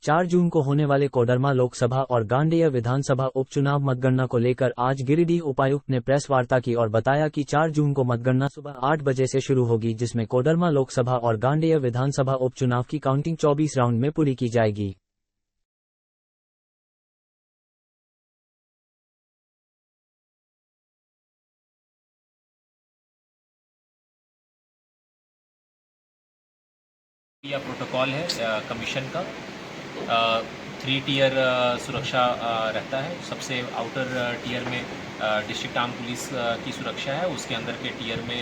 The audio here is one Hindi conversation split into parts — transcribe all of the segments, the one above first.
4 जून को होने वाले कोडरमा लोकसभा और गांडेय विधानसभा उपचुनाव मतगणना को लेकर आज गिरिडीह उपायुक्त ने प्रेस वार्ता की और बताया कि 4 जून को मतगणना सुबह 8 बजे से शुरू होगी, जिसमें कोडरमा लोकसभा और गांडेय विधानसभा उपचुनाव की काउंटिंग 24 राउंड में पूरी की जाएगी। यह प्रोटोकॉल है कमीशन का। 3 टियर सुरक्षा रहता है। सबसे आउटर टियर में डिस्ट्रिक्ट आर्म पुलिस की सुरक्षा है, उसके अंदर के टियर में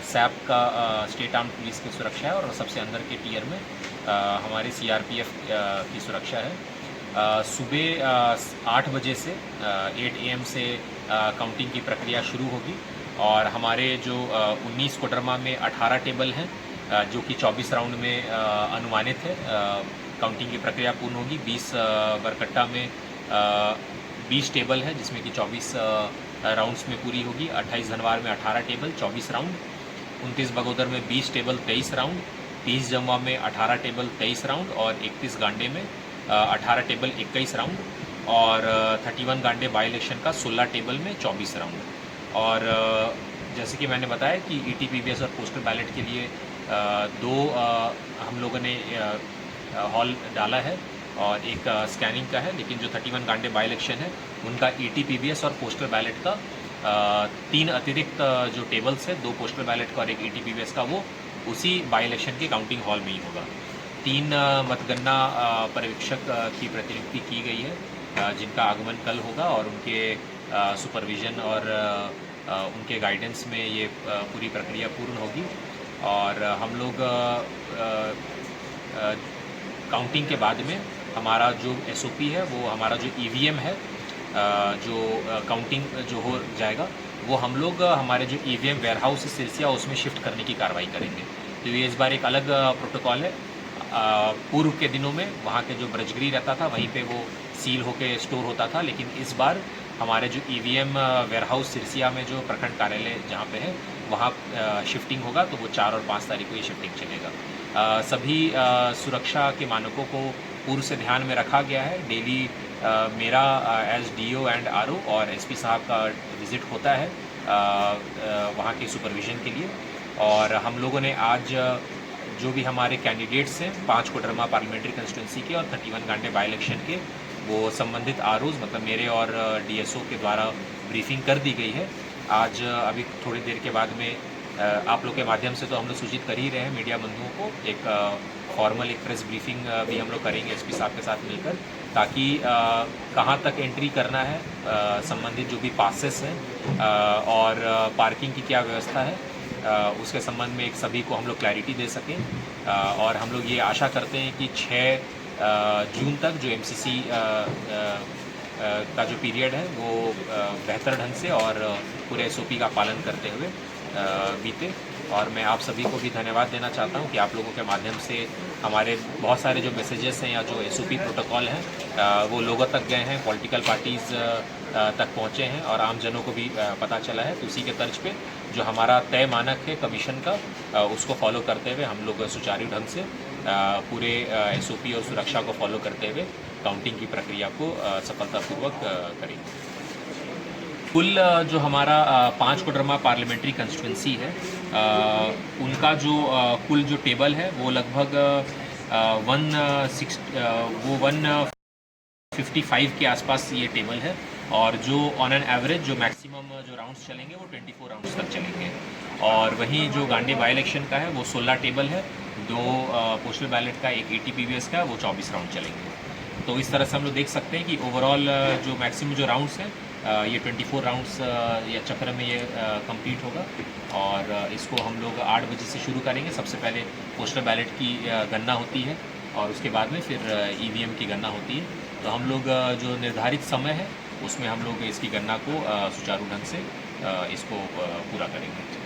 सैप का स्टेट आर्म पुलिस की सुरक्षा है और सबसे अंदर के टियर में हमारे सीआरपीएफ की सुरक्षा है। सुबह 8 बजे से 8 AM से काउंटिंग की प्रक्रिया शुरू होगी और हमारे जो 19 कोडरमा में 18 टेबल हैं जो कि 24 राउंड में अनुमानित है। काउंटिंग की प्रक्रिया पूर्ण होगी। 20 बरकट्टा में 20 टेबल है जिसमें कि 24 राउंड्स में पूरी होगी। 28 धनवार में 18 टेबल 24 राउंड, 29 बगोदर में 20 टेबल 23 राउंड, 30 जमुआ में 18 टेबल 23 राउंड और 31 गांडे में 18 टेबल 21 राउंड और 31 गांडे बाई इलेक्शन का 16 टेबल में 24 राउंड। और जैसे कि मैंने बताया कि ETPBS और पोस्टल बैलेट के लिए 2 हम लोगों ने हॉल डाला है और एक स्कैनिंग का है, लेकिन जो 31 गांडे बाई इलेक्शन है उनका ETPBS और पोस्टल बैलेट का 3 अतिरिक्त जो टेबल्स है, 2 पोस्टल बैलेट का और एक ETPBS का, वो उसी बाई इलेक्शन के काउंटिंग हॉल में ही होगा। 3 मतगणना पर्यवेक्षक की प्रतिनियुक्ति की गई है जिनका आगमन कल होगा और उनके सुपरविजन और उनके गाइडेंस में ये पूरी प्रक्रिया पूर्ण होगी। और हम लोग काउंटिंग के बाद में हमारा जो SOP है, वो हमारा जो EVM है, जो काउंटिंग जो हो जाएगा वो हम लोग हमारे जो EVM वेयरहाउस सिरसिया उसमें शिफ्ट करने की कार्रवाई करेंगे। तो ये इस बार एक अलग प्रोटोकॉल है। पूर्व के दिनों में वहाँ के जो ब्रजगिरी रहता था वहीं पे वो सील होके स्टोर होता था, लेकिन इस बार हमारे जो EVM वेयरहाउस सिरसिया में जो प्रखंड कार्यालय जहाँ पे है वहाँ शिफ्टिंग होगा, तो वो 4 और 5 तारीख को ये शिफ्टिंग चलेगा। सभी सुरक्षा के मानकों को पूर्व से ध्यान में रखा गया है। डेली मेरा एज DO एंड RO और SP साहब का विज़िट होता है वहाँ के सुपरविजन के लिए। और हम लोगों ने आज जो भी हमारे कैंडिडेट्स हैं 5 कोडरमा पार्लियामेंट्री कंस्टिट्यूंसी के और 31 गांडे बाई इलेक्शन के, वो संबंधित ROs मतलब मेरे और DSO के द्वारा ब्रीफिंग कर दी गई है। आज अभी थोड़ी देर के बाद में आप लोग के माध्यम से तो हम लोग सूचित कर ही रहे हैं मीडिया बंधुओं को, एक फॉर्मल एक प्रेस ब्रीफिंग भी हम लोग करेंगे SP साहब के साथ मिलकर, ताकि कहाँ तक एंट्री करना है, संबंधित जो भी पासेस हैं और पार्किंग की क्या व्यवस्था है, उसके संबंध में एक सभी को हम लोग क्लैरिटी दे सकें। और हम लोग ये आशा करते हैं कि 6 जून तक जो MCC का जो पीरियड है वो बेहतर ढंग से और पूरे SOP का पालन करते हुए बीते। और मैं आप सभी को भी धन्यवाद देना चाहता हूं कि आप लोगों के माध्यम से हमारे बहुत सारे जो मैसेजेस हैं या जो SOP प्रोटोकॉल हैं वो लोगों तक गए हैं, पॉलिटिकल पार्टीज़ तक पहुंचे हैं और आम जनों को भी पता चला है। तो उसी के तर्ज पे जो हमारा तय मानक है कमीशन का, उसको फॉलो करते हुए हम लोग सुचारू ढंग से पूरे SOP और सुरक्षा को फॉलो करते हुए काउंटिंग की प्रक्रिया को सफलतापूर्वक करेंगे। कुल जो हमारा 5 कोडरमा पार्लियामेंट्री कंस्टिट्यूंसी है, उनका जो कुल जो टेबल है वो लगभग 155 के आसपास ये टेबल है। और जो ऑन एन एवरेज जो मैक्सिमम जो राउंड्स चलेंगे वो 24 राउंड्स तक चलेंगे। और वहीं जो गांडे बाई इलेक्शन का है वो 16 टेबल है, 2 पोस्टल बैलेट का, एक ETPBS का, वो 24 राउंड चलेंगे। तो इस तरह से हम लोग देख सकते हैं कि ओवरऑल जो मैक्सिमम जो राउंड्स हैं ये 24 राउंड्स या चक्र में ये कंप्लीट होगा। और इसको हम लोग 8 बजे से शुरू करेंगे। सबसे पहले पोस्टल बैलेट की गणना होती है और उसके बाद में फिर EVM की गणना होती है। तो हम लोग जो निर्धारित समय है उसमें हम लोग इसकी गणना को सुचारू ढंग से इसको पूरा करेंगे।